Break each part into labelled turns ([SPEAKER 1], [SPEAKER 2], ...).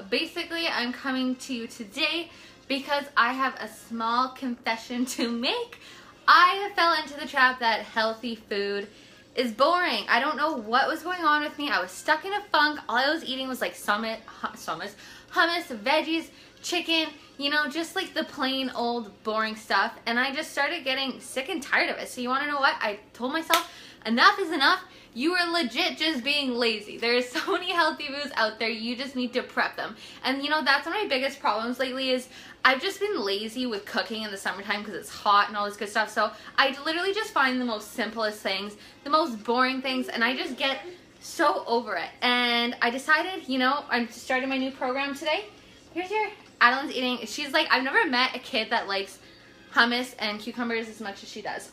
[SPEAKER 1] basically I'm coming to you today because I have a small confession to make. I fell into the trap that healthy food is boring. I don't know what was going on with me. I was stuck in a funk. All I was eating was like hummus, veggies, chicken, you know, just like the plain old boring stuff. And I just started getting sick and tired of it. So you want to know what? I told myself, enough is enough. You are legit just being lazy. There's so many healthy foods out there. You just need to prep them. And you know, that's one of my biggest problems lately is I've just been lazy with cooking in the summertime because it's hot and all this good stuff. So I literally just find the most simplest things, the most boring things, and I just get so over it. And I decided, you know, I'm starting my new program today. Here's your Adeline's eating. She's like, I've never met a kid that likes hummus and cucumbers as much as she does.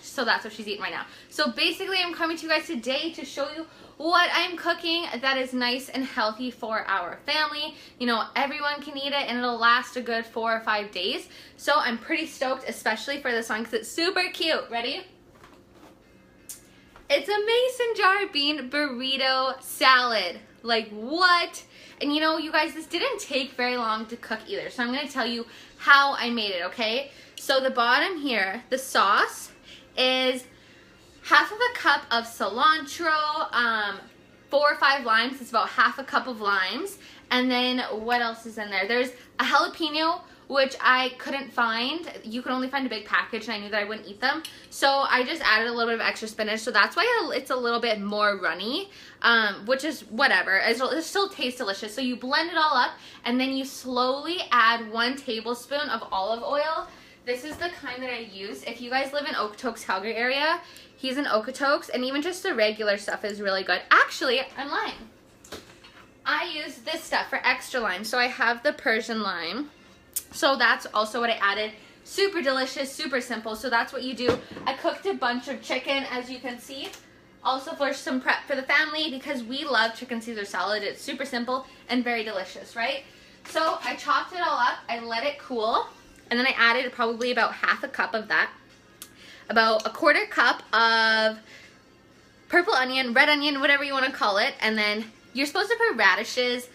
[SPEAKER 1] So that's what she's eating right now. So basically I'm coming to you guys today to show you what I'm cooking that is nice and healthy for our family. You know, everyone can eat it and it'll last a good 4 or 5 days. So I'm pretty stoked, especially for this one because it's super cute. Ready? It's a mason jar bean burrito salad. Like what? And you know, you guys, this didn't take very long to cook either. So I'm going to tell you how I made it, okay? So the bottom here, the sauce is half of a cup of cilantro, 4 or 5 limes. It's about half a cup of limes. And then what else is in there? There's a jalapeno, which I couldn't find. You could only find a big package and I knew that I wouldn't eat them. So I just added a little bit of extra spinach. So that's why it's a little bit more runny, which is whatever. It still tastes delicious. So you blend it all up and then you slowly add 1 tablespoon of olive oil. This is the kind that I use. If you guys live in Okotoks, Calgary area, he's in Okotoks, and even just the regular stuff is really good. Actually, I'm lying. I use this stuff for extra lime. So I have the Persian lime. So that's also what I added. Super delicious, super simple. So that's what you do. I cooked a bunch of chicken, as you can see. Also for some prep for the family because we love chicken Caesar salad. It's super simple and very delicious, right? So I chopped it all up. I let it cool. And then I added probably about half a cup of that. About a 1/4 cup of purple onion, red onion, whatever you want to call it. And then you're supposed to put radishes,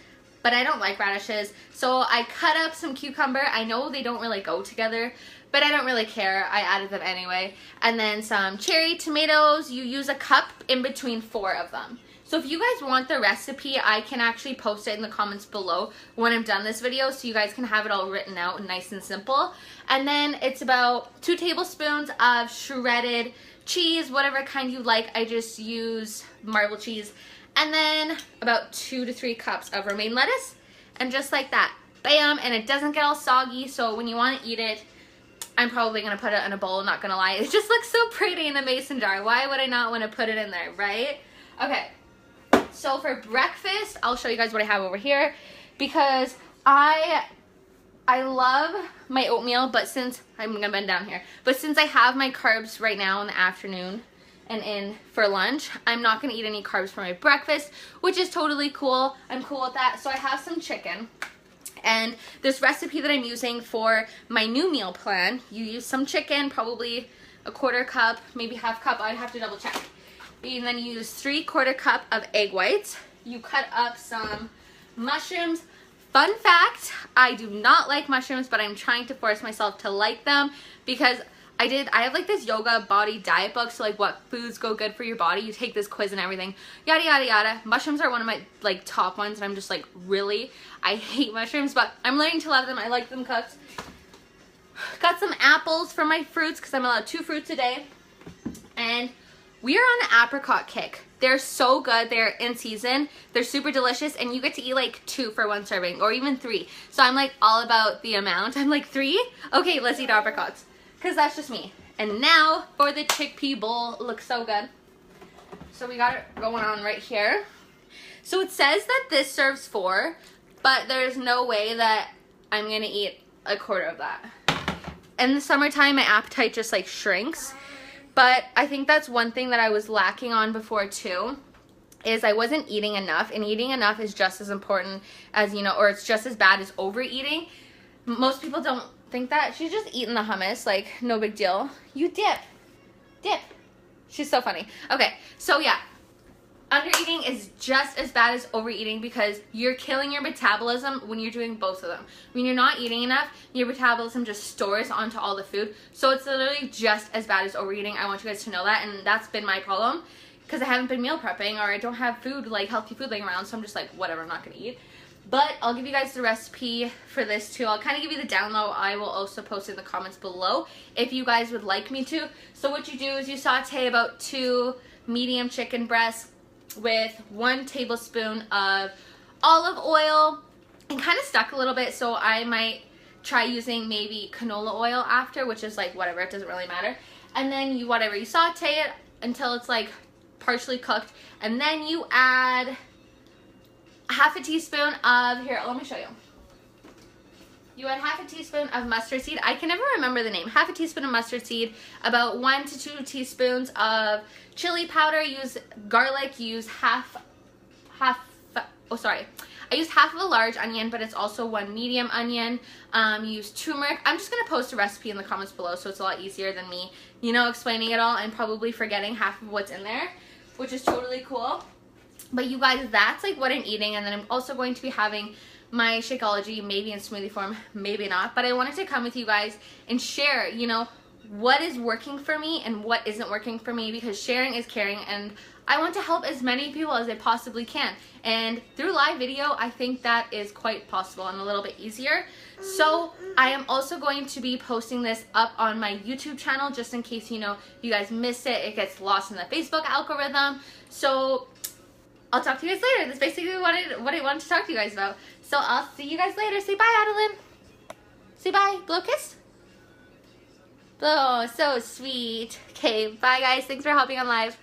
[SPEAKER 1] but I don't like radishes. So I cut up some cucumber. I know they don't really go together, but I don't really care. I added them anyway. And then some cherry tomatoes. You use a cup in between 4 of them. So if you guys want the recipe, I can actually post it in the comments below when I'm done this video so you guys can have it all written out and nice and simple. And then it's about 2 tablespoons of shredded cheese, whatever kind you like. I just use marble cheese. And then about 2 to 3 cups of romaine lettuce. And just like that, bam, and it doesn't get all soggy. So when you want to eat it, I'm probably going to put it in a bowl, not going to lie. It just looks so pretty in a mason jar. Why would I not want to put it in there, right? Okay. So for breakfast, I'll show you guys what I have over here because I love my oatmeal, but since I'm gonna bend down here, but since I have my carbs right now in the afternoon and in for lunch, I'm not gonna eat any carbs for my breakfast, which is totally cool. I'm cool with that. So I have some chicken. And this recipe that I'm using for my new meal plan, you use some chicken, probably a 1/4 cup, maybe half cup. I'd have to double check. And then you use 3/4 cup of egg whites. You cut up some mushrooms. Fun fact, I do not like mushrooms, but I'm trying to force myself to like them because I have like this yoga body diet book. So like what foods go good for your body. You take this quiz and everything, yada, yada, yada. Mushrooms are one of my like top ones. And I'm just like, really? I hate mushrooms, but I'm learning to love them. I like them cooked. Got some apples for my fruits because I'm allowed 2 fruits a day. And we are on an apricot kick. They're so good. They're in season. They're super delicious. And you get to eat like 2 for 1 serving or even 3. So I'm like all about the amount. I'm like 3? Okay, let's eat apricots. Because that's just me. And now for the chickpea bowl. It looks so good. So we got it going on right here. So it says that this serves 4. But there's no way that I'm going to eat a 1/4 of that. In the summertime, my appetite just like shrinks. But I think that's one thing that I was lacking on before too, is I wasn't eating enough, and eating enough is just as important as, you know, or it's just as bad as overeating. Most people don't think that. She's just eating the hummus, like no big deal. You dip. She's so funny. Okay, so yeah, Undereating is just as bad as overeating because you're killing your metabolism when you're doing both of them. When you're not eating enough, your metabolism just stores onto all the food. So it's literally just as bad as overeating. I want you guys to know that, and that's been my problem because I haven't been meal prepping, or I don't have food, like healthy food laying around, so I'm just like, whatever, I'm not gonna eat. But I'll give you guys the recipe for this too. I'll kind of give you the down low. I will also post in the comments below if you guys would like me to. So what you do is you saute about 2 medium chicken breasts with 1 tablespoon of olive oil, and kind of stuck a little bit, so I might try using maybe canola oil after, which is like whatever, it doesn't really matter. And then you saute it until it's like partially cooked, and then you add half a teaspoon of, here, let me show you. You add half a teaspoon of mustard seed. I can never remember the name. Half a teaspoon of mustard seed, about 1 to 2 teaspoons of chili powder. Use garlic. Use I used half of a large onion, but it's also 1 medium onion. Use turmeric. I'm just going to post a recipe in the comments below, so it's a lot easier than me, you know, explaining it all and probably forgetting half of what's in there, which is totally cool. But you guys, that's like what I'm eating, and then I'm also going to be having my Shakeology, maybe in smoothie form, maybe not. But I wanted to come with you guys and share, you know, what is working for me and what isn't working for me, because sharing is caring, and I want to help as many people as I possibly can. And through live video, I think that is quite possible and a little bit easier. So I am also going to be posting this up on my YouTube channel, just in case, you know, you guys miss it. It gets lost in the Facebook algorithm. So I'll talk to you guys later. That's basically what I wanted to talk to you guys about. So I'll see you guys later. Say bye, Adeline. Say bye. Blow kiss. Oh, so sweet. Okay, bye guys. Thanks for helping on live.